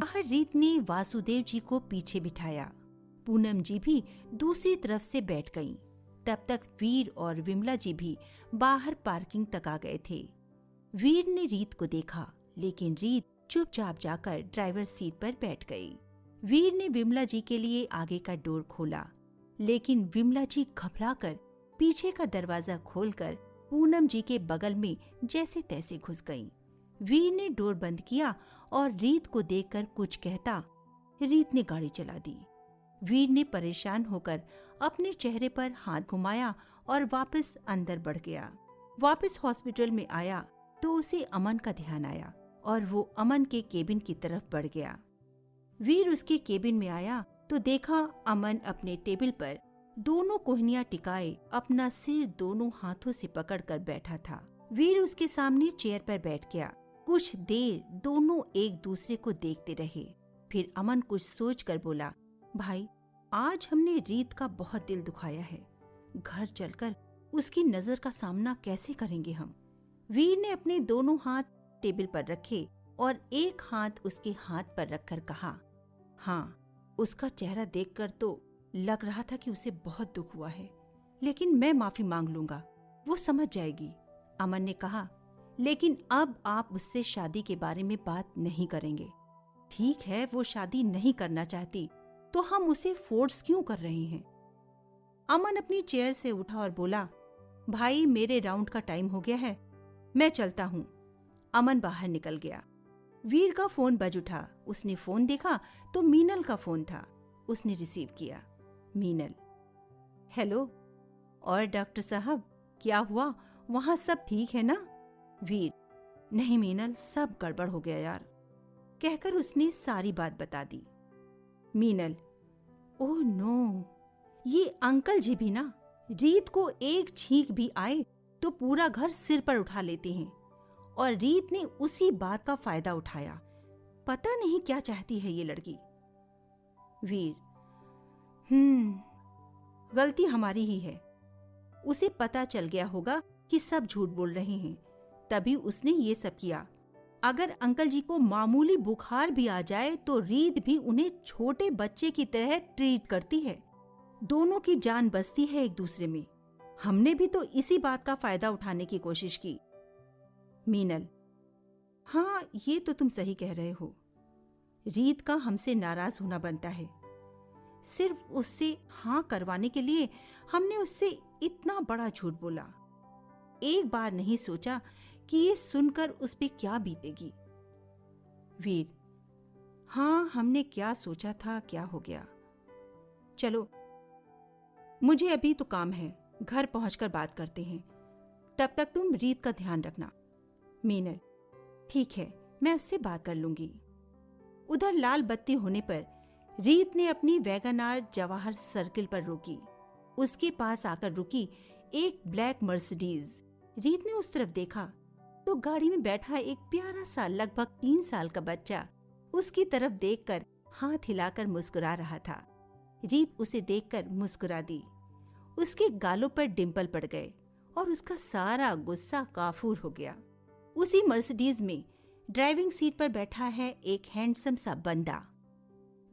बाहर रीत ने वासुदेव जी को पीछे बिठाया। पूनम जी भी दूसरी तरफ से बैठ गईं। तब तक वीर और विमला जी भी बाहर पार्किंग तक आ गए थे। वीर ने रीत को देखा, लेकिन रीत चुपचाप जाकर ड्राइवर सीट पर बैठ गई। वीर ने विमला जी के लिए आगे का डोर खोला, लेकिन विमला जी घबराकर पीछे का दरवाजा खोलकर पूनम जी के बगल में जैसे तैसे घुस गईं। वीर ने डोर बंद किया और रीत को देखकर कुछ कहता रीत ने गाड़ी चला दी। वीर ने परेशान होकर अपने चेहरे पर हाथ घुमाया और वापस अंदर बढ़ गया। वापस हॉस्पिटल में आया तो उसे अमन का ध्यान आया और वो अमन के केबिन की तरफ बढ़ गया। वीर उसके केबिन में आया तो देखा अमन अपने टेबल पर दोनों कोहनियां टिकाए अपना सिर दोनों हाथों से पकड़कर बैठा था। वीर उसके सामने चेयर पर बैठ गया। कुछ देर दोनों एक दूसरे को देखते रहे। फिर अमन कुछ सोचकर बोला, भाई आज हमने रीत का बहुत दिल दुखाया है। घर चलकर उसकी नजर का सामना कैसे करेंगे हम। वीर ने अपने दोनों हाथ टेबल पर रखे और एक हाथ उसके हाथ पर रखकर कहा, हाँ, उसका चेहरा देखकर तो लग रहा था कि उसे बहुत दुख हुआ है, लेकिन मैं माफी मांग लूंगा, वो समझ जाएगी। अमन ने कहा, लेकिन अब आप उससे शादी के बारे में बात नहीं करेंगे। ठीक है, वो शादी नहीं करना चाहती तो हम उसे फोर्स क्यों कर रहे हैं। अमन अपनी चेयर से उठा और बोला, भाई मेरे राउंड का टाइम हो गया है, मैं चलता हूँ। अमन बाहर निकल गया। वीर का फोन बज उठा। उसने फोन देखा तो मीनल का फोन था। उसने रिसीव किया। मीनल, हेलो। और डॉक्टर साहब क्या हुआ, वहां सब ठीक है ना? वीर, नहीं मीनल, सब गड़बड़ हो गया यार, कहकर उसने सारी बात बता दी। मीनल, ओह नो, ये अंकल जी भी ना, रीत को एक छींक भी आए तो पूरा घर सिर पर उठा लेते हैं, और रीत ने उसी बात का फायदा उठाया। पता नहीं क्या चाहती है ये लड़की। वीर, गलती हमारी ही है। उसे पता चल गया होगा कि सब झूठ बोल रहे हैं, तभी उसने ये सब किया। अगर अंकल जी को मामूली बुखार भी आ जाए तो रीत भी उन्हें छोटे बच्चे की तरह ट्रीट करती है। दोनों की जान बसती है एक दूसरे में। हमने भी तो इसी बात का फायदा उठाने की कोशिश की। मीनल, हाँ ये तो तुम सही कह रहे हो। रीत का हमसे नाराज होना बनता है। सिर्फ उससे हाँ करवाने के लिए हमने उससे इतना बड़ा झूठ बोला। एक बार नहीं सोचा कि ये सुनकर उस पे क्या बीतेगी। वीर, हाँ हमने क्या सोचा था, क्या हो गया। चलो, मुझे अभी तो काम है, घर पहुंचकर बात करते हैं। तब तक तुम रीत का ध्यान रखना। मीनल, ठीक है, मैं उससे बात कर लूंगी। उधर लाल बत्ती होने पर रीत ने अपनी वैगनार जवाहर सर्किल पर रोकी। उसके पास आकर रुकी एक ब्लैक मर्सिडीज। रीत ने उस तरफ देखा तो गाड़ी में बैठा एक प्यारा सा लगभग 3 साल का बच्चा उसकी तरफ देखकर हाथ हिलाकर मुस्कुरा रहा था। रीत उसे देखकर मुस्कुरा दी। उसके गालों पर डिंपल पड़ गए और उसका सारा गुस्सा काफूर हो गया। उसी मर्सिडीज में ड्राइविंग सीट पर बैठा है एक हैंडसम सा बंदा।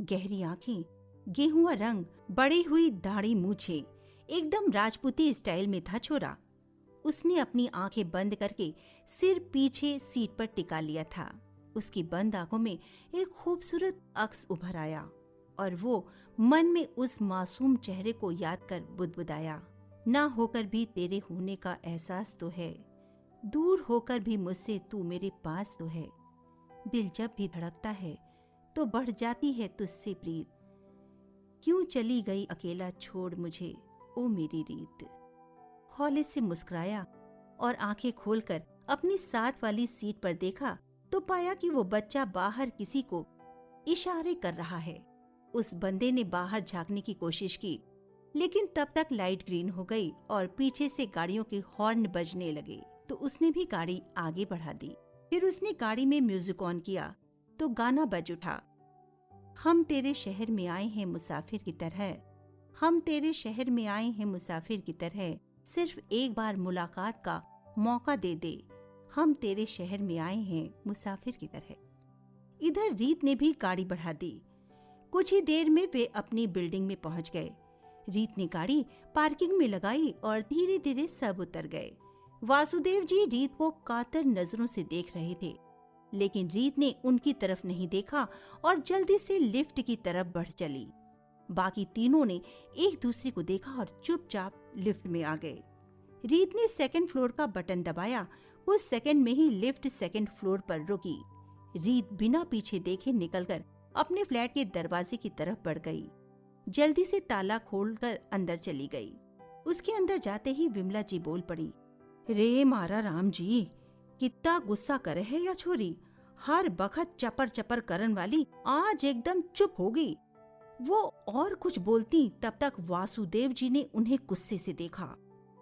गहरी आंखें, गेहुआ रंग, बड़ी हुई दाढ़ी, मूछें, एकदम राजपूती स्टाइल में था छोरा। उसने अपनी आंखें बंद करके सिर पीछे सीट पर टिका लिया था। उसकी बंद आंखों में एक खूबसूरत अक्स उभर आया और वो मन में उस मासूम चेहरे को याद कर बुदबुदाया, ना होकर भी तेरे होने का एहसास तो है, दूर होकर भी मुझसे तू मेरे पास तो है। दिल जब भी धड़कता है तो बढ़ जाती है तुझसे प्रीत। क्यों चली गई अकेला छोड़ मुझे, ओ मेरी रीत। हौले से मुस्कुराया और आंखें खोलकर अपनी साथ वाली सीट पर देखा तो पाया कि वो बच्चा बाहर किसी को इशारे कर रहा है। उस बंदे ने बाहर झांकने की कोशिश की, लेकिन तब तक लाइट ग्रीन हो गई और पीछे से गाड़ियों के हॉर्न बजने लगे तो उसने भी गाड़ी आगे बढ़ा दी। फिर उसने गाड़ी में म्यूजिक ऑन किया तो गाना बज उठा, हम तेरे शहर में आए हैं मुसाफिर की तरह, हम तेरे शहर में आए हैं मुसाफिर की तरह, सिर्फ एक बार मुलाकात का मौका दे दे, हम तेरे शहर में आए हैं मुसाफिर की तरह। इधर रीत ने भी गाड़ी बढ़ा दी। कुछ ही देर में वे अपनी बिल्डिंग में पहुंच गए। रीत ने गाड़ी पार्किंग में लगाई और धीरे धीरे सब उतर गए। वासुदेव जी रीत को कातर नजरों से देख रहे थे, लेकिन रीत ने उनकी तरफ नहीं देखा और जल्दी से लिफ्ट की तरफ बढ़ चली। बाकी तीनों ने एक दूसरे को देखा और चुपचाप लिफ्ट में आ गए। रीत ने सेकंड फ्लोर का बटन दबाया। कुछ सेकंड में ही लिफ्ट सेकंड फ्लोर पर रुकी। रीत बिना पीछे देखे निकलकर अपने फ्लैट के दरवाजे की तरफ बढ़ गई। जल्दी से ताला खोलकर अंदर चली गई। उसके अंदर जाते ही विमला जी बोल पड़ी, रे मारा राम जी, कितना गुस्सा करे है या छोरी। हर बखत चपर चपर करन वाली आज एकदम चुप हो गई। वो और कुछ बोलती तब तक वासुदेव जी ने उन्हें गुस्से से देखा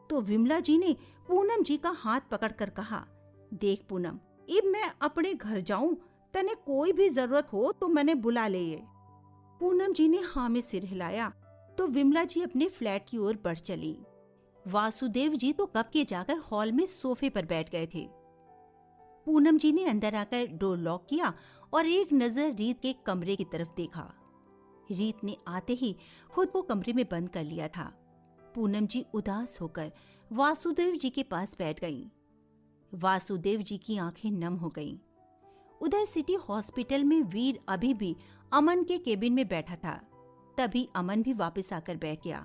तो विमला जी ने पूनम जी का हाथ पकड़कर कहा, देख पूनम, अब मैं अपने घर जाऊं, तने कोई भी जरूरत हो तो मैंने बुला ले। ये पूनम जी ने हाँ में सिर हिलाया तो विमला जी अपने फ्लैट की ओर बढ़ चली। वासुदेव जी तो कब के जाकर हॉल में सोफे पर बैठ गए थे। पूनम जी ने अंदर आकर डोर लॉक किया और एक नजर रीत के कमरे की तरफ देखा। रीत ने आते ही खुद को कमरे में बंद कर लिया था। पूनम जी उदास होकर वासुदेव जी के पास बैठ गईं। वासुदेव जी की आंखें नम हो गईं। उधर सिटी हॉस्पिटल में वीर अभी भी अमन के केबिन में बैठा था। तभी अमन भी वापस आकर बैठ गया।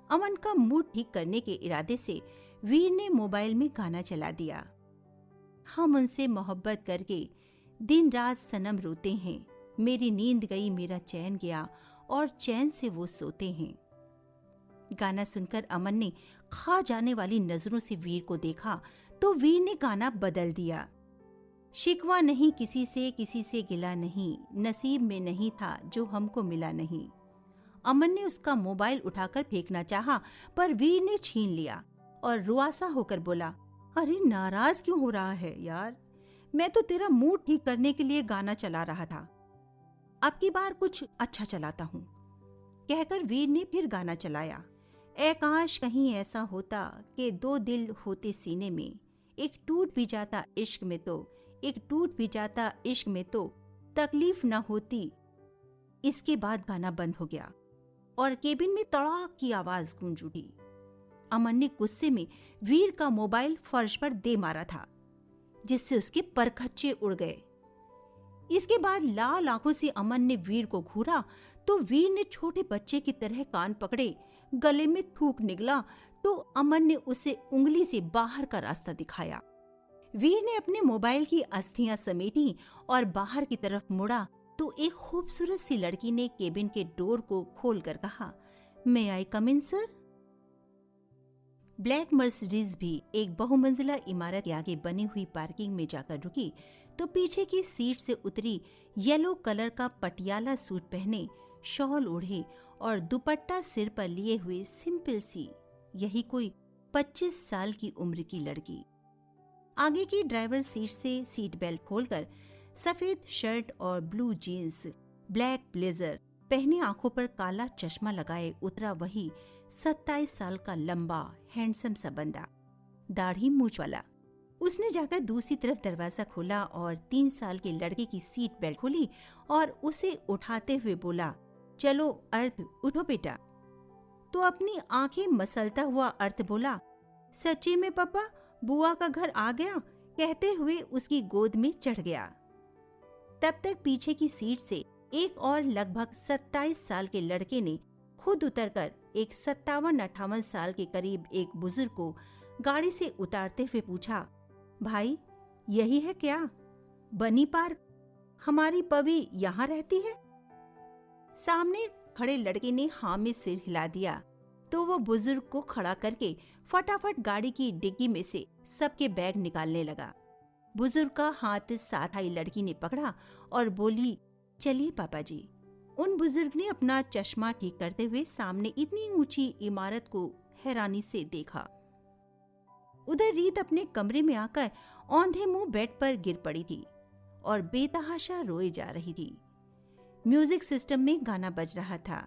अमन का मूड ठीक करने के इरादे से वीर ने मोबाइल में गाना चला दिया। हम उनसे मोहब्बत करके दिन रात सनम रोते हैं, मेरी नींद गई मेरा चैन गया और चैन से वो सोते हैं। गाना सुनकर अमन ने खा जाने वाली नजरों से वीर को देखा तो वीर ने गाना बदल दिया। शिकवा नहीं किसी से गिला नहीं, नसीब में नहीं था जो हमको मिला नहीं। अमन ने उसका मोबाइल उठाकर फेंकना चाहा पर वीर ने छीन लिया और रुआसा होकर बोला, अरे नाराज क्यों हो रहा है यार, मैं तो तेरा मूड ठीक करने के लिए गाना चला रहा था, अब की बार कुछ अच्छा चलाता हूँ। कहकर वीर ने फिर गाना चलाया। ऐ काश कहीं ऐसा होता कि दो दिल होते सीने में, एक टूट भी जाता इश्क में तो, एक टूट भी जाता इश्क में तो तकलीफ न होती। इसके बाद गाना बंद हो गया और केबिन में तड़ाक की आवाज गूंज उठी। अमन ने गुस्से में वीर का मोबाइल फर्श पर दे मारा था, जिससे उसके परखच्चे उड़ गए। इसके बाद लाल आंखों से अमन ने वीर को घूरा तो वीर ने छोटे बच्चे की तरह कान पकड़े, गले में थूक निकला तो अमन ने उसे उंगली से बाहर का रास्ता दिखाया। वीर ने अपने मोबाइल की अस्थियां समेटी और बाहर की तरफ मुड़ा तो एक खूबसूरत सी लड़की ने केबिन के डोर को खोलकर कहा, मे आई कम इन सर। ब्लैक मर्सिडीज भी एक बहुमंजिला इमारत के आगे बनी हुई पार्किंग में जाकर रुकी तो पीछे की सीट से उतरी येलो कलर का पटियाला सूट पहने, शॉल ओढ़े और दुपट्टा सिर पर लिए हुए सिंपल सी, यही कोई 25 साल की उम्र की लड़की। आगे की ड्राइवर सीट से सीट बेल्ट खोलकर सफेद शर्ट और ब्लू जीन्स, ब्लैक ब्लेजर पहने, आंखों पर काला चश्मा लगाए उतरा वही 27 साल का लंबा हैंडसम सा बंदा, दाढ़ी मूंछ वाला। उसने जाकर दूसरी तरफ दरवाजा खोला और 3 साल के लड़के की सीट बेल्ट खोली और उसे उठाते हुए बोला, चलो अर्थ उठो बेटा। तो अपनी आंखें मसलता हुआ अर्थ बोला, सच्ची में पापा, बुआ का घर आ गया, कहते हुए उसकी गोद में चढ़ गया। तब तक पीछे की सीट से एक और लगभग 27 साल के लड़के ने खुद उतरकर एक 57-58 साल के करीब एक बुजुर्ग को गाड़ी से उतारते हुए पूछा, भाई यही है क्या बनी पार्क? हमारी पवी यहाँ रहती है? सामने खड़े लड़के ने हाँ में सिर हिला दिया तो वो बुजुर्ग को खड़ा करके फटाफट गाड़ी की डिग्गी में से सबके बैग निकालने लगा। बुजुर्ग का हाथ साथ आई लड़की ने पकड़ा और बोली, चलिए पापा जी। उन बुजुर्ग ने अपना चश्मा ठीक करते हुए सामने इतनी ऊंची इमारत को हैरानी से देखा। उधर रीत अपने कमरे में आकर औंधे मुंह बेड पर गिर पड़ी थी और बेतहाशा रोए जा रही थी। म्यूजिक सिस्टम में गाना बज रहा था,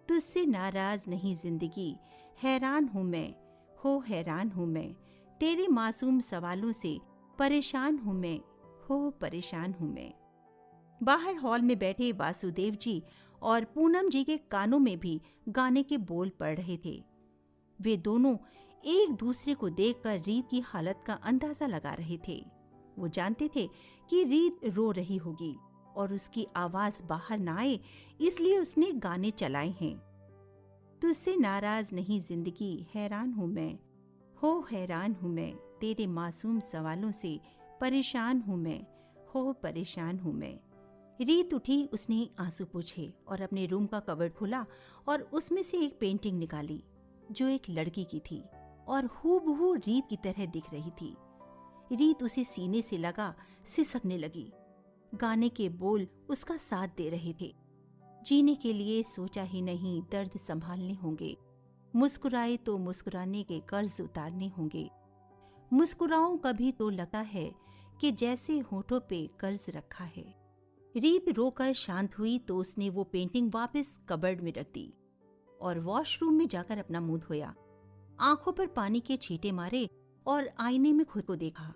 तुझसे नाराज नहीं जिंदगी, हैरान हूँ मैं, हो हैरान हूँ मैं, तेरे मासूम सवालों से परेशान हूँ मैं, हो परेशान हूँ मैं। बाहर हॉल में बैठे वासुदेव जी और पूनम जी के कानों में भी गाने के बोल पड़ रहे थे। वे दोनों एक दूसरे को देखकर रीत की हालत का अंदाजा लगा रहे थे। वो जानते थे कि रीत रो रही होगी और उसकी आवाज बाहर ना आए, इसलिए उसने गाने चलाए हैं। तुझसे नाराज नहीं जिंदगी, हैरान हूँ मैं, हो हैरान हूँ मैं, तेरे मासूम सवालों से परेशान हूँ मैं, हो परेशान हूँ मैं। रीत उठी, उसने आंसू पोंछे और अपने रूम का कबर्ड खोला और उसमें से एक पेंटिंग निकाली जो एक लड़की की थी और हूबहू रीत की तरह दिख रही थी। रीत उसे सीने से लगा सिसकने लगी। गाने के बोल उसका साथ दे रहे थे। जीने के लिए सोचा ही नहीं, दर्द संभालने होंगे, मुस्कुराए तो मुस्कुराने के कर्ज उतारने होंगे, मुस्कुराऊं कभी तो लगता है कि जैसे होठों पे कर्ज रखा है। रीत रोकर शांत हुई तो उसने वो पेंटिंग वापस कबर्ड में रख दी और वॉशरूम में जाकर अपना मुंह धोया। आंखों पर पानी के छींटे मारे और आईने में खुद को देखा।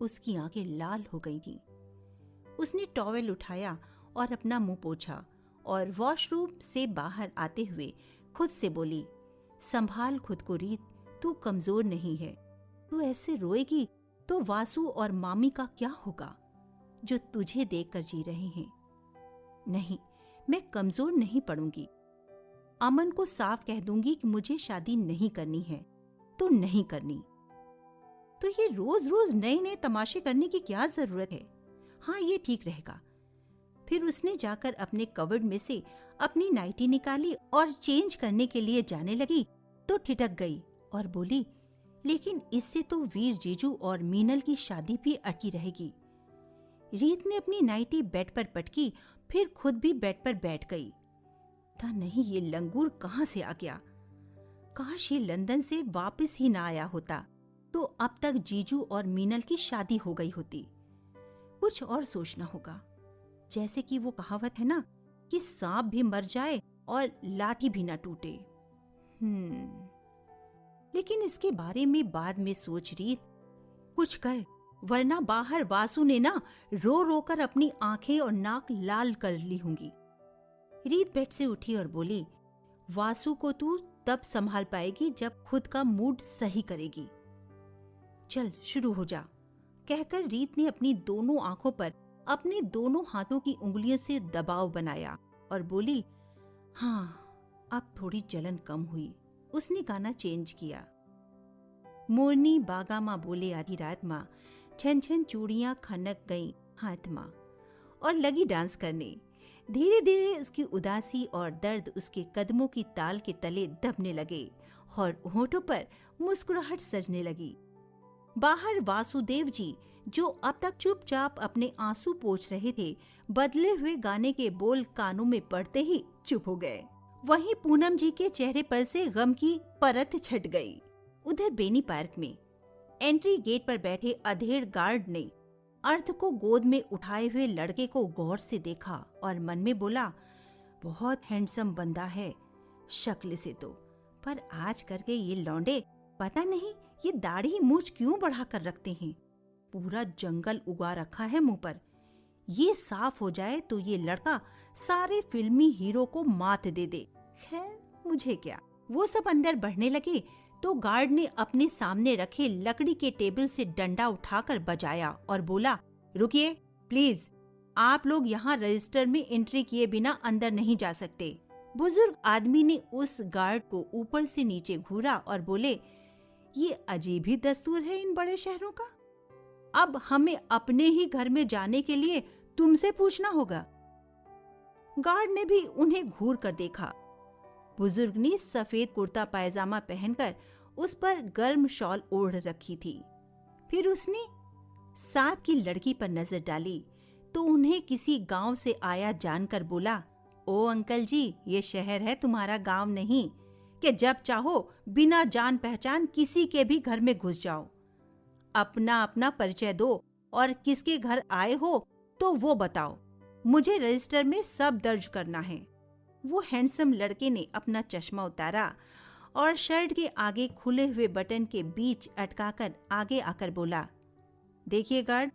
उसकी आंखें लाल हो गई थीं। उसने टॉवेल उठाया और अपना मुंह पोंछा और वॉशरूम से बाहर आते हुए खुद से बोली, संभाल खुद को रीत, तू कमजोर नहीं है। तू ऐसे रोएगी तो वासु और मामी का क्या होगा जो तुझे देखकर जी रहे हैं। नहीं, मैं कमजोर नहीं पड़ूंगी। अमन को साफ कह दूंगी कि मुझे शादी नहीं करनी है तो नहीं करनी। तो ये रोज रोज नए नए तमाशे करने की क्या जरूरत है? हाँ, ये ठीक रहेगा। फिर उसने जाकर अपने कबर्ड में से अपनी नाइटी निकाली और चेंज करने के लिए जाने लगी तो ठिठक गई और बोली, लेकिन इससे तो वीर जीजू और मीनल की शादी भी अटकी रहेगी। रीत ने अपनी नाइटी बेड पर पटकी, फिर खुद भी बेड पर बैठ गई। था नहीं, ये लंगूर कहाँ से आ गया? काश ये लंदन से वापस ही ना आया होता तो अब तक जीजू और मीनल की शादी हो गई होती। कुछ और सोचना होगा, जैसे कि वो कहावत है ना कि सांप भी मर जाए और लाठी भी ना टूटे। लेकिन इसके बारे में बाद में सोच रीत, कुछ कर, वरना बाहर वासु ने ना रो रो कर अपनी आंखें और नाक लाल कर ली होंगी। रीत बेड से उठी और बोली, वासु को तू तब संभाल पाएगी जब खुद का मूड सही करेगी। चल शुरू हो जा, कहकर रीत ने अपनी दोनों आंखों पर अपने दोनों हाथों की उंगलियों से दबाव बनाया और बोली, हाँ अब थोड़ी जलन कम हुई। उसने गाना चेंज किया। मोरनी बागा माँ बोले आधी रात माँ, छन छन चूड़ियां खनक गई हाथ माँ, और लगी डांस करने। धीरे धीरे उसकी उदासी और दर्द उसके कदमों की ताल के तले दबने लगे और होठों पर मुस्कुराहट सजने लगी। बाहर वासुदेव जी, जो अब तक चुपचाप अपने आंसू पोंछ रहे थे, बदले हुए गाने के बोल कानों में पड़ते ही चुप हो गए। वहीं पूनम जी के चेहरे पर से गम की परत छट गई। उधर बेनी पार्क में एंट्री गेट पर बैठे अधेड़ गार्ड ने अर्थ को गोद में उठाए हुए लड़के को गौर से देखा और मन में बोला, बहुत हैंडसम बंदा है शक्ल से तो, पर आज करके ये लौंडे पता नहीं ये दाढ़ी मूछ क्यों बढ़ा कर रखते हैं। पूरा जंगल उगा रखा है मुंह पर। ये साफ हो जाए तो ये लड़का सारे फिल्मी हीरो को मात दे दे। खैर मुझे क्या। वो सब अंदर बढ़ने लगे तो गार्ड ने अपने सामने रखे लकड़ी के टेबल से डंडा उठाकर बजाया और बोला, रुकिए प्लीज, आप लोग यहाँ रजिस्टर में एंट्री किए बिना अंदर नहीं जा सकते। बुजुर्ग आदमी ने उस गार्ड को ऊपर से नीचे घूरा और बोले, ये अजीब ही दस्तूर है इन बड़े शहरों का। अब हमें अपने ही घर में जाने के लिए तुमसे पूछना होगा। गार्ड ने भी उन्हें घूर कर देखा। बुजुर्ग ने सफेद कुर्ता पायजामा पहनकर उस पर गर्म शॉल ओढ़ रखी थी। फिर उसने साथ की लड़की पर नजर डाली तो उन्हें किसी गांव से आया जानकर बोला, ओ अंकल जी, ये शहर है तुम्हारा गांव नहीं कि जब चाहो बिना जान पहचान किसी के भी घर में घुस जाओ। अपना अपना परिचय दो और किसके घर आए हो तो वो बताओ, मुझे रजिस्टर में सब दर्ज करना है। वो हैंडसम लड़के ने अपना चश्मा उतारा और शर्ट के आगे खुले हुए बटन के बीच अटकाकर आगे आकर बोला, देखिए गार्ड,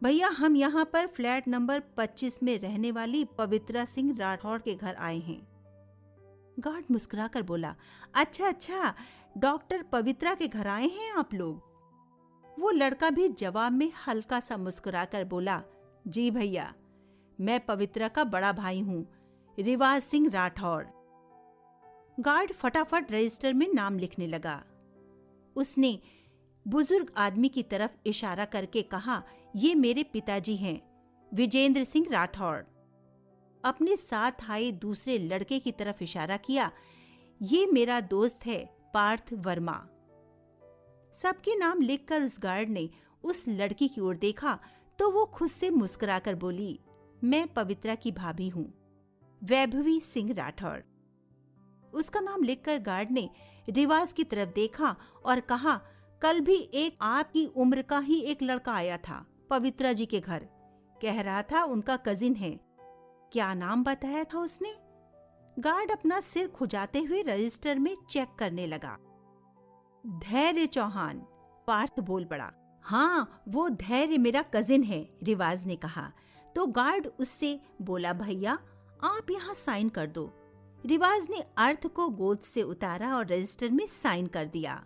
भैया, हम यहाँ पर फ्लैट नंबर 25 में रहने वाली पवित्रा सिंह राठौर के घर आए हैं। गार्ड मुस्कुराकर बोला, अच्छा अच्छा, डॉक्टर पवित्रा के घर आए हैं आप लोग। वो लड़का भी जवाब में हल्का सा मुस्कुराकर बोला, जी भैया, मैं पवित्रा का बड़ा भाई हूँ, रिवाज सिंह राठौर। गार्ड फटाफट रजिस्टर में नाम लिखने लगा। उसने बुजुर्ग आदमी की तरफ इशारा करके कहा, ये मेरे पिताजी हैं, विजेंद्र सिंह राठौर। अपने साथ आए दूसरे लड़के की तरफ इशारा किया, ये मेरा दोस्त है, पार्थ वर्मा। सबके नाम लिखकर उस गार्ड ने उस लड़की की ओर देखा तो वो खुद से मुस्कुराकर बोली, मैं पवित्रा की भाभी हूँ, वैभवी सिंह राठौर। उसका नाम लिखकर गार्ड ने रिवाज की तरफ देखा और कहा, कल भी एक आपकी उम्र का ही एक लड़का आया था पवित्रा जी के घर, कह रहा था उनका कजिन है। क्या नाम बताया था उसने? गार्ड अपना सिर खुजाते हुए रजिस्टर में चेक करने लगा। धैर्य चौहान, पार्थ बोल पड़ा। हाँ, वो धैर्य मेरा कजिन है, रिवाज ने कहा। तो गार्ड उससे बोला, भैया आप यहाँ साइन कर दो। रिवाज ने अर्थ को गोद से उतारा और रजिस्टर में साइन कर दिया।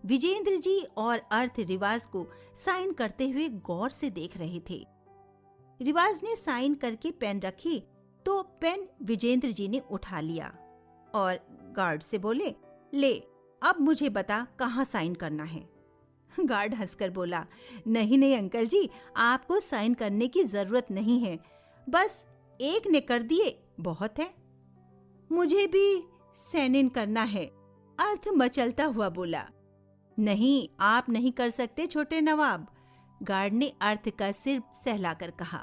विजेंद्र जी और अर्थ रिवाज को साइन करते हुए गौर से देख रहे थे। रिवाज ने साइन करके पेन रखी तो पेन विजेंद्र जी ने उठा लिया और गार्ड से बोले, ले अब मुझे बता कहाँ साइन करना है। गार्ड हंसकर बोला, नहीं नहीं अंकल जी, आपको साइन करने की जरूरत नहीं है, बस एक ने कर दिए बहुत है। मुझे भी साइन इन करना है, अर्थ मचलता हुआ बोला। नहीं, आप नहीं कर सकते छोटे नवाब, गार्ड ने अर्थ का सिर सहलाकर कहा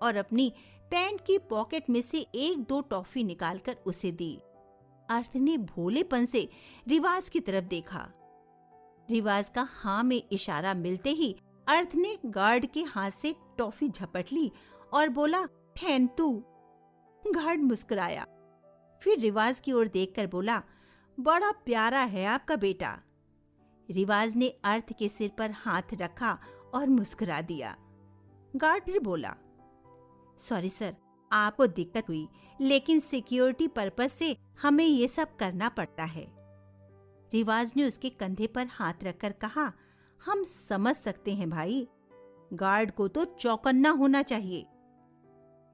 और अपनी पैंट की पॉकेट में से 1-2 टॉफी निकालकर उसे दी। अर्थ ने भोलेपन से रिवाज की तरफ देखा। रिवाज का हाँ में इशारा मिलते ही अर्थ ने गार्ड के हाथ से टॉफी झपट ली और बोला, थैंक तू। गार्ड मुस्कुराया, फिर रिवाज की ओर देखकर बोला, बड़ा प्यारा है आपका बेटा। रिवाज ने अर्थ के सिर पर हाथ रखा और मुस्कुरा दिया। गार्ड फिर बोला, सॉरी सर, आपको दिक्कत हुई, लेकिन सिक्योरिटी पर्पस से हमें ये सब करना पड़ता है। रिवाज ने उसके कंधे पर हाथ रखकर कहा, हम समझ सकते हैं भाई, गार्ड को तो चौकन्ना होना चाहिए।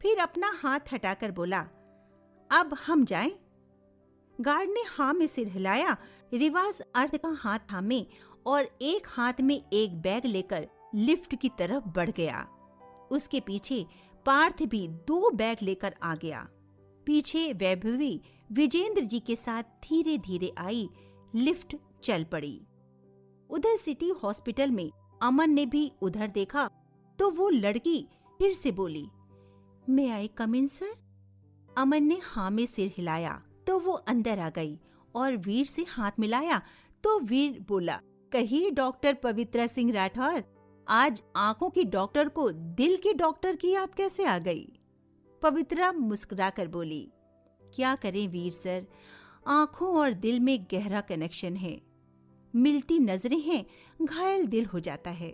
फिर अपना हाथ हटाकर बोला, अब हम जाएं? गार्ड ने हाँ में सिर हिलाया। रिवाज अर्थ का हाथ थामे और एक हाथ में एक बैग लेकर लिफ्ट की तरफ बढ़ गया। उसके पीछे पार्थ भी 2 बैग लेकर आ गया। पीछे वैभवी विजेंद्र जी के साथ धीरे धीरे आई। लिफ्ट चल पड़ी। उधर सिटी हॉस्पिटल में अमन ने भी उधर देखा तो वो लड़की फिर से बोली, मैं आई कम इन सर? अमन ने हाँ में सिर हिलाया तो वो अंदर आ गई और वीर से हाथ मिलाया तो वीर बोला, कहिए डॉक्टर पवित्रा सिंह राठौर, आज आंखों की डॉक्टर को दिल की डॉक्टर की याद कैसे आ गई? पवित्रा मुस्कुराकर बोली, क्या करें वीर सर, आंखों और दिल में गहरा कनेक्शन है। मिलती नजरें हैं, घायल दिल हो जाता है।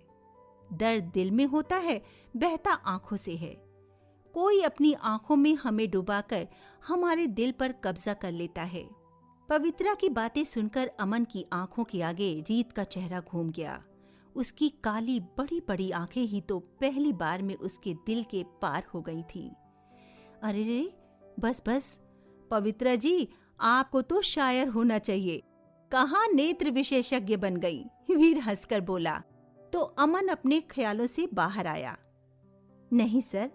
दर्द दिल में होता है, बहता आंखों से है। कोई अपनी आंखों में हमें डुबाकर हमारे दिल पर कब्जा कर लेता है। पवित्रा की बातें सुनकर अमन की आंखों के आगे रीत का चेहरा घूम गया। उसकी काली बड़ी बड़ी आंखें ही तो पहली बार में उसके दिल के पार हो गई थी। अरे रे, बस बस पवित्रा जी, आपको तो शायर होना चाहिए, कहाँ नेत्र विशेषज्ञ बन गई? वीर हंसकर बोला तो अमन अपने ख्यालों से बाहर आया। नहीं सर,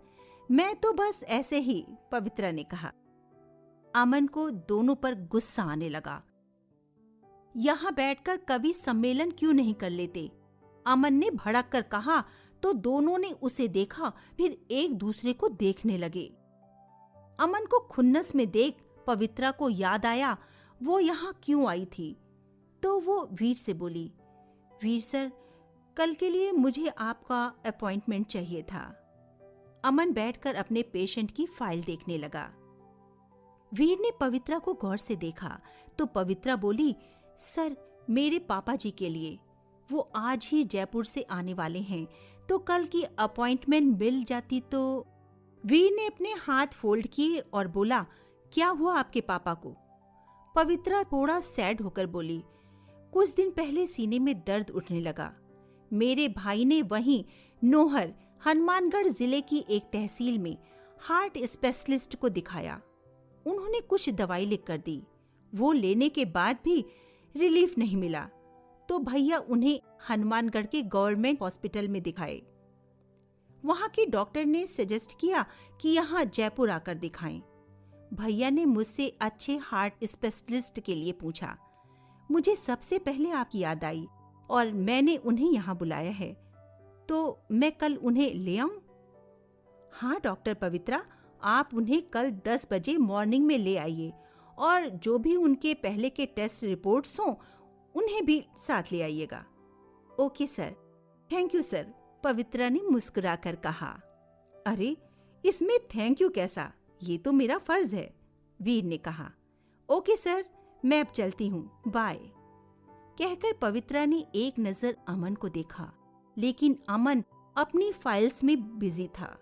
मैं तो बस ऐसे ही, पवित्रा ने कहा। अमन को दोनों पर गुस्सा आने लगा। यहाँ बैठकर कवि सम्मेलन क्यों नहीं कर लेते? अमन ने भड़क कर कहा तो दोनों ने उसे देखा, फिर एक दूसरे को देखने लगे। अमन को खुन्नस में देख पवित्रा को याद आया वो यहाँ क्यों आई थी, तो वो वीर से बोली, वीर सर, कल के लिए मुझे आपका अपॉइंटमेंट चाहिए था। अमन बैठकर अपने पेशेंट की फाइल देखने लगा। वीर ने पवित्रा को गौर से देखा तो पवित्रा बोली, सर, मेरे पापा जी के लिए, वो आज ही जयपुर से आने वाले हैं, तो कल की अपॉइंटमेंट मिल जाती तो। वीर ने अपने हाथ फोल्ड किए और बोला, क्या हुआ आपके पापा को? पवित्रा थोड़ा सैड होकर बोली, कुछ दिन पहले सीने में दर्द उठने लगा। मेरे भाई ने वहीं नोहर हनुमानगढ़ जिले की एक तहसील में हार्ट स्पेशलिस्ट को दिखाया। उन्होंने कुछ दवाई लिख कर दी। वो लेने के बाद भी रिलीफ नहीं मिला तो भैया उन्हें हनुमानगढ़ के गवर्नमेंट हॉस्पिटल में दिखाए। वहां के डॉक्टर ने सजेस्ट किया कि यहाँ जयपुर आकर दिखाएं। भैया ने मुझसे अच्छे हार्ट स्पेशलिस्ट के लिए पूछा। मुझे सबसे पहले आपकी याद आई और मैंने उन्हें यहाँ बुलाया है, तो मैं कल उन्हें ले आऊं? हाँ डॉक्टर पवित्रा, आप उन्हें कल 10 बजे मॉर्निंग में ले आइए और जो भी उनके पहले के टेस्ट रिपोर्ट्स हों उन्हें भी साथ ले आइएगा। Okay sir, thank you sir, Pavitra ने मुस्कुराकर कहा। अरे इसमें थैंक यू कैसा, ये तो मेरा फर्ज है, वीर ने कहा। ओके सर, मैं अब चलती हूँ, बाय। कहकर पवित्रा ने एक नजर अमन को देखा, लेकिन अमन अपनी फाइल्स में बिजी था।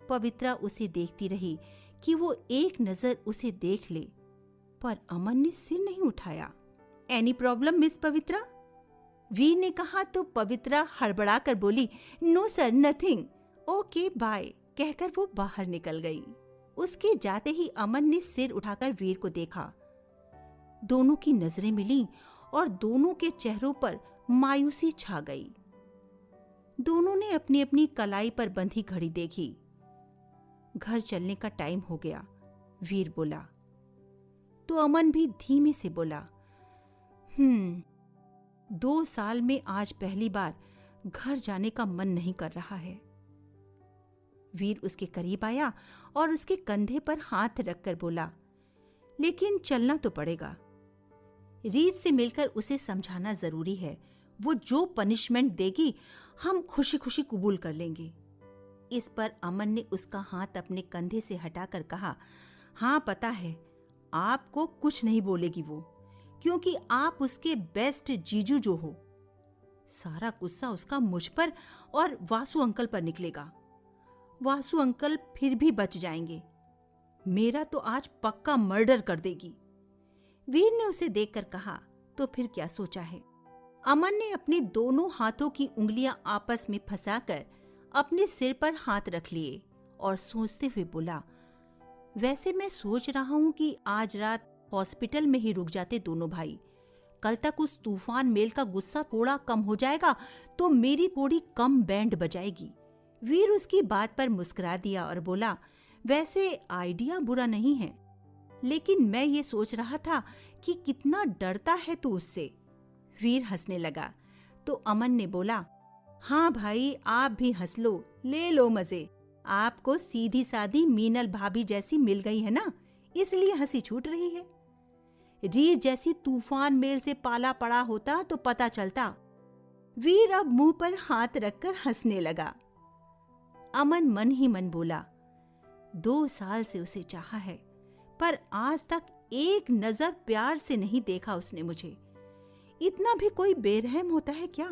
पवित्रा उसे देखती रही कि वो एक नजर उसे देख ले, पर अमन ने सिर नहीं उठाया। Any problem miss Pavitra? Veer ने कहा तो पवित्रा हड़बड़ा कर बोली, no sir, nothing, okay bye, कहकर वो बाहर निकल गई। उसके जाते ही अमन ने सिर उठाकर वीर को देखा। दोनों की नजरें मिली और दोनों के चेहरों पर मायूसी छा गई। दोनों ने अपनी अपनी कलाई पर बंधी घड़ी देखी। घर चलने का टाइम हो गया, वीर बोला। तो अमन भी धीमे से बोला, 2 साल में आज पहली बार घर जाने का मन नहीं कर रहा है। वीर उसके करीब आया और उसके कंधे पर हाथ रखकर बोला, लेकिन चलना तो पड़ेगा। रीत से मिलकर उसे समझाना जरूरी है। वो जो पनिशमेंट देगी हम खुशी खुशी कबूल कर लेंगे। इस पर अमन ने उसका हाथ अपने कंधे से हटाकर कहा, हाँ पता है, आपको कुछ नहीं बोलेगी वो, क्योंकि आप उसके बेस्ट जीजू जो हो। सारा गुस्सा उसका मुझ पर और वासु अंकल पर निकलेगा। वासु अंकल फिर भी बच जाएंगे, मेरा तो आज पक्का मर्डर कर देगी। वीर ने उसे देखकर कहा, तो फिर क्या सोचा है? अमन ने अपने दोनों हाथों की उंगलियां आपस में फंसाकर अपने सिर पर हाथ रख लिए और सोचते हुए बोला, वैसे मैं सोच रहा हूं कि आज रात हॉस्पिटल में ही रुक जाते दोनों भाई। कल तक उस तूफान मेल का गुस्सा थोड़ा कम हो जाएगा तो मेरी थोड़ी कम बैंड बजाएगी। वीर उसकी बात पर मुस्कुरा दिया और बोला, वैसे आइडिया बुरा नहीं है, लेकिन मैं ये सोच रहा था कि कितना डरता है तू उससे। वीर हंसने लगा तो अमन ने बोला, हाँ भाई आप भी हंस लो, ले लो मजे। आपको सीधी सादी मीनल भाभी जैसी मिल गई है ना, इसलिए हंसी छूट रही है। रीत जैसी तूफान मेल से पाला पड़ा होता तो पता चलता। वीर अब मुंह पर हाथ रखकर हंसने लगा। अमन मन ही मन बोला, 2 साल से उसे चाहा है, पर आज तक एक नजर प्यार से नहीं देखा उसने मुझे। इतना भी कोई बेरहम होता है क्या?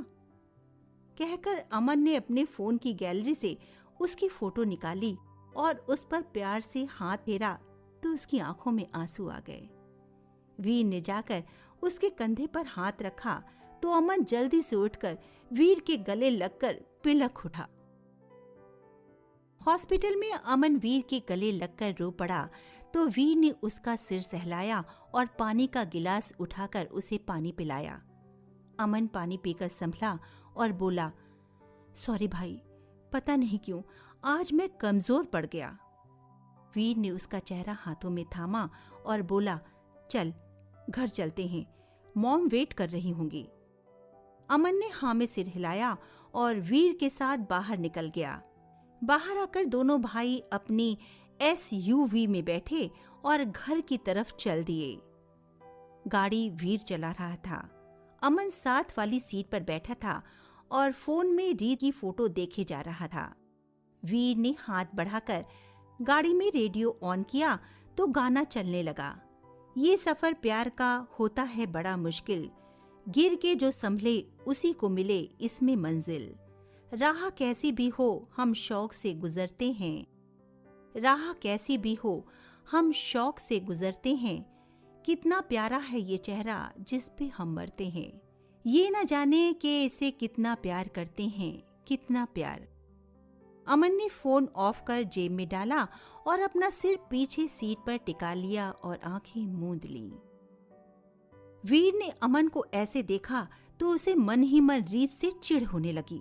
कहकर अमन ने अपने फोन की गैलरी से उसकी फोटो निकाली और उस पर प्यार से हाथ फेरा तो उसकी आंखों में आंसू आ गए। वीर ने जाकर उसके कंधे पर हाथ रखा तो अमन जल्दी से उठकर वीर के गले लगकर पिलक उठा। हॉस्पिटल में अमन वीर के गले लगकर रो पड़ा तो वीर ने उसका सिर सहलाया और पानी का गिलास उठाकर उसे पानी पिलाया। अमन पानी पीकर संभला और बोला, सॉरी भाई, पता नहीं क्यों आज मैं कमजोर पड़ गया। वीर ने उसका चेहरा हाथों में थामा और बोला, चल घर चलते हैं, मॉम वेट कर रही होंगी। अमन ने हाँ में सिर हिलाया और वीर के साथ बाहर निकल गया। बाहर आकर दोनों भाई अपनी SUV में बैठे और घर की तरफ चल दिए। गाड़ी वीर चला रहा था। अमन साथ वाली सीट पर बैठा था और फोन में रीत की फोटो देखे जा रहा था। वीर ने हाथ बढ़ाकर गाड़ी में रेडियो ऑन किया तो गाना चलने लगा। ये सफर प्यार का होता है बड़ा मुश्किल, गिर के जो संभले उसी को मिले इसमें मंजिल। राह कैसी भी हो हम शौक से गुजरते हैं, राह कैसी भी हो हम शौक से गुजरते हैं, कितना प्यारा है ये चेहरा जिस पे हम मरते हैं, ये न जाने कि इसे कितना प्यार करते हैं, कितना प्यार। अमन ने फोन ऑफ कर जेब में डाला और अपना सिर पीछे सीट पर टिका लिया और आंखें मूंद ली। वीर ने अमन को ऐसे देखा तो उसे मन ही मन रीत से चिढ़ होने लगी।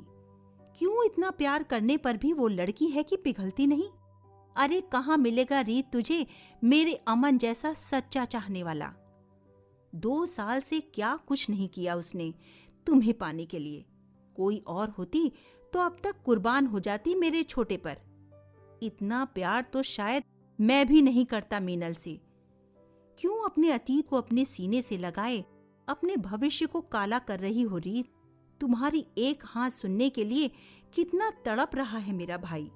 क्यों इतना प्यार करने पर भी वो लड़की है कि पिघलती नहीं? अरे कहाँ मिलेगा रीत तुझे मेरे अमन जैसा सच्चा चाहने वाला। 2 साल से क्या कुछ नहीं किया उसने तुम्हें पाने के लिए। कोई और होती तो अब तक कुर्बान हो जाती मेरे छोटे पर। इतना प्यार तो शायद मैं भी नहीं करता मीनल से। क्यों अपने अतीत को अपने सीने से लगाए अपने भविष्य को काला कर रही हो रीत? तुम्हारी एक हाँ सुनने के लिए कितना तड़प रहा है मेरा भाई।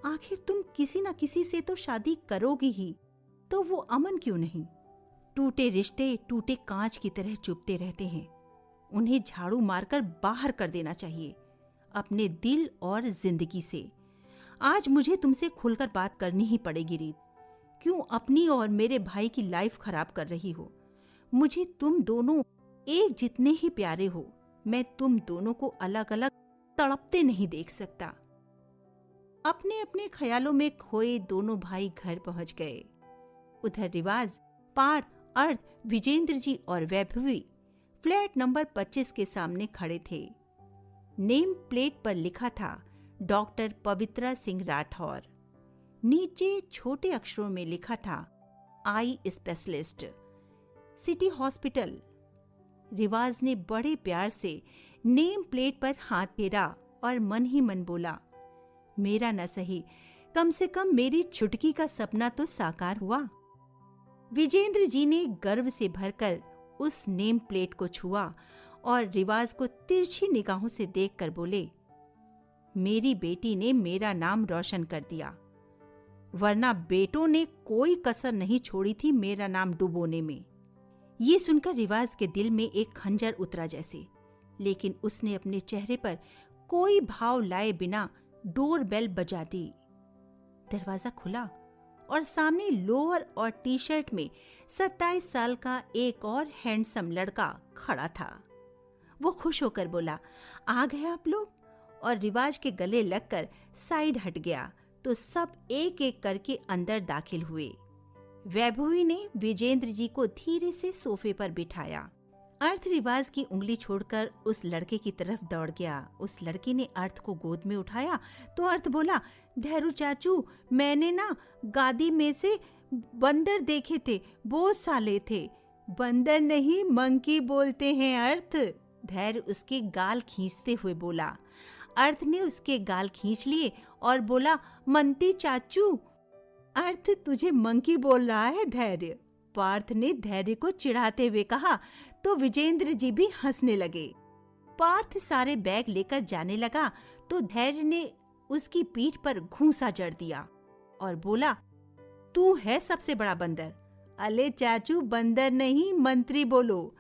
आखिर तुम किसी न किसी से तो शादी करोगी ही, तो वो अमन क्यों नहीं? टूटे रिश्ते टूटे कांच की तरह चुभते रहते हैं। उन्हें झाड़ू मारकर बाहर कर देना चाहिए अपने दिल और जिंदगी से। आज मुझे तुमसे खुलकर बात करनी ही पड़ेगी रीत। क्यों अपनी और मेरे भाई की लाइफ खराब कर रही हो? मुझे तुम दोनों एक जितने ही प्यारे हो। मैं तुम दोनों को अलग अलग तड़पते नहीं देख सकता। अपने अपने ख्यालों में खोए दोनों भाई घर पहुंच गए। उधर रिवाज, पार्थ, अर्थ, विजेंद्र जी और वैभवी फ्लैट नंबर 25 के सामने खड़े थे। नेम प्लेट पर लिखा था डॉक्टर पवित्रा सिंह राठौर। नीचे छोटे अक्षरों में लिखा था आई स्पेशलिस्ट, सिटी हॉस्पिटल। रिवाज ने बड़े प्यार से नेम प्लेट पर हाथ फेरा और मन ही मन बोला, मेरा न सही, कम से कम मेरी छुटकी का सपना तो साकार हुआ। विजेंद्र जी ने गर्व से भरकर उस नेम प्लेट को छुआ और रिवाज को तिरछी निगाहों से देखकर बोले, मेरी बेटी ने मेरा नाम रोशन कर दिया, वरना बेटों ने कोई कसर नहीं छोड़ी थी मेरा नाम डुबोने में। ये सुनकर रिवाज के दिल में एक खंजर उतरा जैसे, लेकिन उसने अपने चेहरे पर कोई भाव लाए बिना डोर बेल बजा दी। दरवाजा खुला और सामने लोअर और टी शर्ट में 27 साल का एक और हैंडसम लड़का खड़ा था। वो खुश होकर बोला, आ गए आप लोग, और रिवाज के गले लगकर साइड हट गया तो सब एक एक करके अंदर दाखिल हुए। वैभवी ने विजेंद्र जी को धीरे से सोफे पर बिठाया। अर्थ रिवाज की उंगली छोड़कर उस लड़के की तरफ दौड़ गया। उस लड़के ने अर्थ को गोद में उठाया तो अर्थ बोला, धैरू चाचू, मैंने ना गादी में से बंदर देखे थे, बहुत साले थे। बंदर नहीं, मंकी बोलते हैं अर्थ। धैर्य उसके गाल खींचते हुए बोला। अर्थ ने उसके गाल खींच लिए और बोला, मंती चाचू। अर्थ तुझे मंकी बोल रहा है धैर्य। पार्थ ने धैर्य को चिढ़ाते हुए कहा तो विजेंद्र जी भी हंसने लगे। पार्थ सारे बैग लेकर जाने लगा तो धैर्य ने उसकी पीठ पर घूंसा जड़ दिया और बोला, तू है सबसे बड़ा बंदर। अले चाचू, बंदर नहीं, मंत्री बोलो।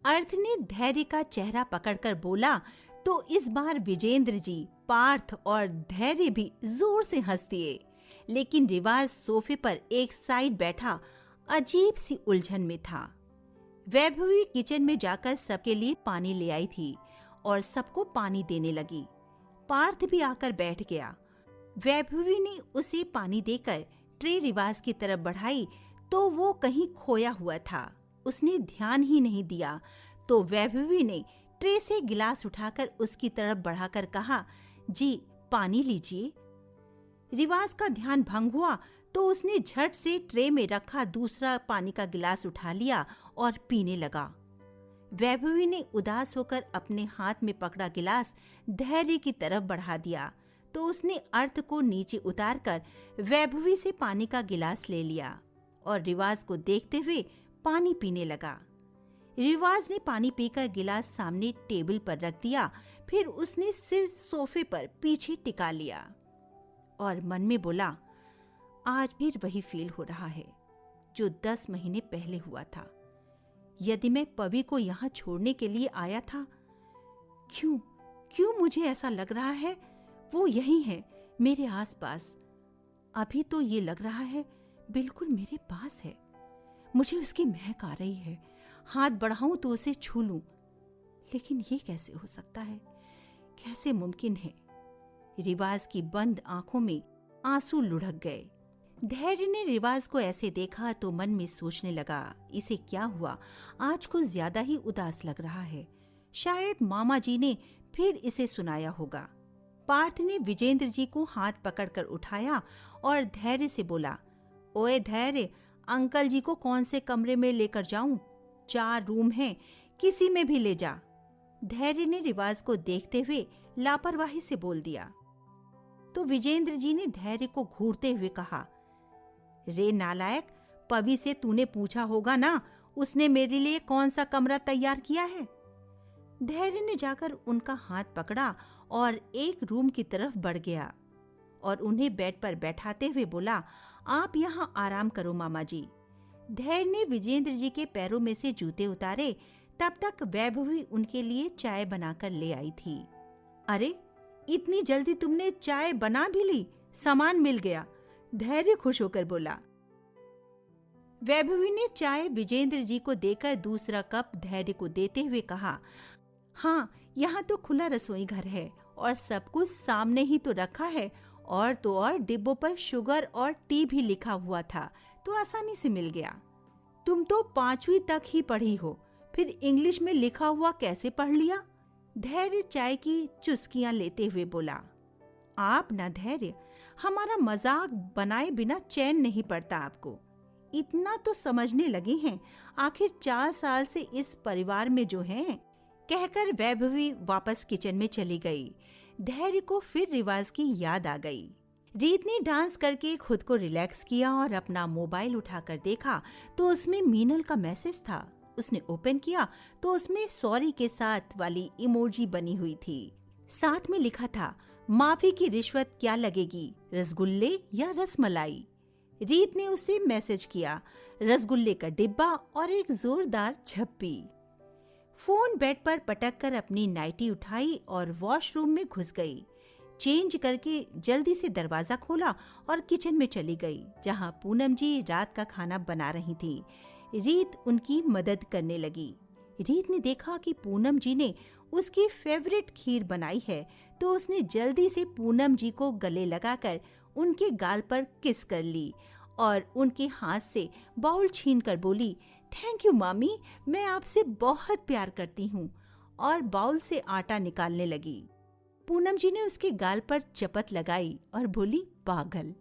अर्थ ने धैर्य का चेहरा पकड़कर बोला तो इस बार विजेंद्र जी, पार्थ और धैर्य भी जोर से हंस दिए। लेकिन रिवाज सोफे पर एक साइड बैठा अजीब सी उलझन में था। वैभवी किचन में जाकर सबके लिए पानी ले आई थी और सबको पानी देने लगी। पार्थ भी आकर बैठ गया। वैभवी ने उसे पानी देकर ट्रे रिवाज की तरफ बढ़ाई तो वो कहीं खोया हुआ था। उसने ध्यान ही नहीं दिया तो वैभवी ने ट्रे से गिलास उठाकर उसकी तरफ बढ़ाकर कहा, जी पानी लीजिए। रिवाज का ध्यान भंग हुआ तो उसने झट से ट्रे में रखा दूसरा पानी का गिलास उठा लिया और पीने लगा। वैभवी ने उदास होकर अपने हाथ में पकड़ा गिलास धैर्य की तरफ बढ़ा दिया तो उसने अर्थ को नीचे उतारकर वैभवी से पानी का गिलास ले लिया और रिवाज को देखते हुए पानी पीने लगा। रिवाज ने पानी पीकर गिलास सामने टेबल पर रख दिया, फिर उसने सिर सोफे पर पीछे टिका लिया और मन में बोला, आज फिर वही फील हो रहा है जो 10 महीने पहले हुआ था। यदि मैं पवी को यहाँ छोड़ने के लिए आया था, क्यों मुझे ऐसा लग रहा है वो यही है, मेरे आसपास। अभी तो ये लग रहा है बिल्कुल मेरे पास है। मुझे उसकी महक आ रही है। हाथ बढ़ाऊं तो उसे छू लूं, लेकिन ये कैसे हो सकता है? कैसे मुमकिन है? रिवाज की बंद आंखों में आंसू लुढ़क गए। धैर्य ने रिवाज को ऐसे देखा तो मन में सोचने लगा, इसे क्या हुआ? आज कुछ ज्यादा ही उदास लग रहा है। शायद मामा जी ने फिर इसे सुनाया होगा। पार्थ ने विजेंद्र जी को हाथ पकड़कर उठाया और धैर्य से बोला, ओए धैर्य, अंकल जी को कौन से कमरे में लेकर जाऊं? 4 रूम हैं, किसी में भी ले जा। धैर्य ने रिवाज को देखते हुए लापरवाही से बोल दिया। तो विजेंद्र जी ने धैर्य को घूरते हुए कहा, रे नालायक, पवि से तूने पूछा होगा ना, उसने मेरे लिए कौन सा कमरा तैयार किया है? धैर्य ने जाकर उनका हाथ पकड़ा और एक रूम की तरफ बढ़ गया और उन्हें बेड पर बैठाते हुए बोला, आप यहाँ आराम करो मामा जी। धैर्य ने विजेंद्र जी के पैरों में से जूते उतारे। तब तक वैभवी उनके लिए चाय बनाकर ले आई थी। अरे, इतनी जल्दी तुमने चाय बना भी ली? सामान मिल गया, धैर्य खुश होकर बोला। वैभवी ने चाय विजेंद्र जी को देकर दूसरा कप धैर्य को देते हुए कहा, हाँ, यहाँ तो खुला रसोई घर है और सब कुछ सामने ही तो रखा है, और तो और डिब्बों पर शुगर और टी भी लिखा हुआ था, तो आसानी से मिल गया। तुम तो 5वीं तक ही पढ़ी हो, फिर इंग्लिश में लिखा हुआ कैसे पढ़ लिया? धैर्य चाय की चुस्कियां लेते हुए बोला। आप ना धैर्य, हमारा मजाक बनाए बिना चैन नहीं पड़ता आपको। इतना तो समझने लगे हैं, आखिर 4 साल से इस परिवार में जो हैं। कहकर वैभवी वापस किचन में चली गई। धैर्य को फिर रिवाज की याद आ गई। रीत ने डांस करके खुद को रिलैक्स किया और अपना मोबाइल उठाकर देखा तो उसमें मीनल का मैसेज था। उसने ओपन किया तो उसमें सॉरी के साथ वाली इमोजी बनी हुई थी। साथ में लिखा था, माफी की रिश्वत क्या लगेगी, रसगुल्ले या रसमलाई? रीत ने उसे मैसेज किया, रसगुल्ले का डिब्बा और एक जोरदार झप्पी। फोन बेड पर पटक कर अपनी नाइटी उठाई और वॉशरूम में घुस गई। चेंज करके जल्दी से दरवाजा खोला और किचन में चली गई, जहां पूनम जी रात का खाना बना रही थी। रीत उनकी मदद करने लगी। रीत ने देखा कि पूनम जी ने उसकी फेवरेट खीर बनाई है, तो उसने जल्दी से पूनम जी को गले लगाकर उनके गाल पर किस कर ली और उनके हाथ से बाउल छीन कर बोली, थैंक यू मामी, मैं आपसे बहुत प्यार करती हूँ, और बाउल से आटा निकालने लगी। पूनम जी ने उसके गाल पर चपत लगाई और बोली, पागल।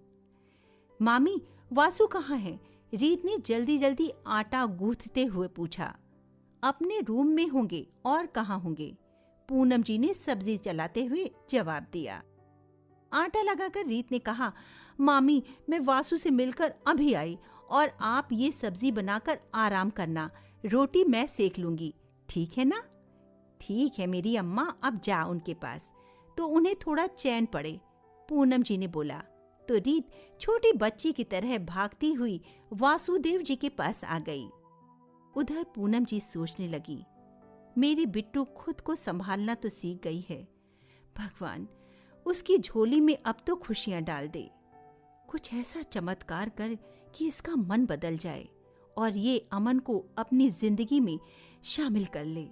मामी, वासु कहाँ है? रीत ने जल्दी जल्दी आटा गूंथते हुए पूछा। अपने रूम में होंगे, और कहाँ होंगे? पूनम जी ने सब्जी चलाते हुए जवाब दिया। आटा लगाकर रीत ने कहा, मामी, मैं वासु से मिलकर अभी आई, और आप ये सब्जी बनाकर आराम करना, रोटी मैं सेक लूंगी, ठीक है ना? ठीक है मेरी अम्मा, अब जा उनके पास, तो उन्हें थोड़ा चैन पड़े, पूनम जी ने बोला। तो रीत छोटी बच्ची की तरह भागती हुई वासुदेव जी के पास आ गई। उधर पूनम जी सोचने लगी, मेरी बिट्टू खुद को संभालना तो सीख गई है। भगवान, उसकी झोली में अब तो खुशियां डाल दे। कुछ ऐसा चमत्कार कर कि इसका मन बदल जाए और ये अमन को अपनी जिंदगी में शामिल कर ले।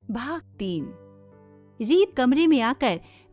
भाग 3। रीत कमरे में आकर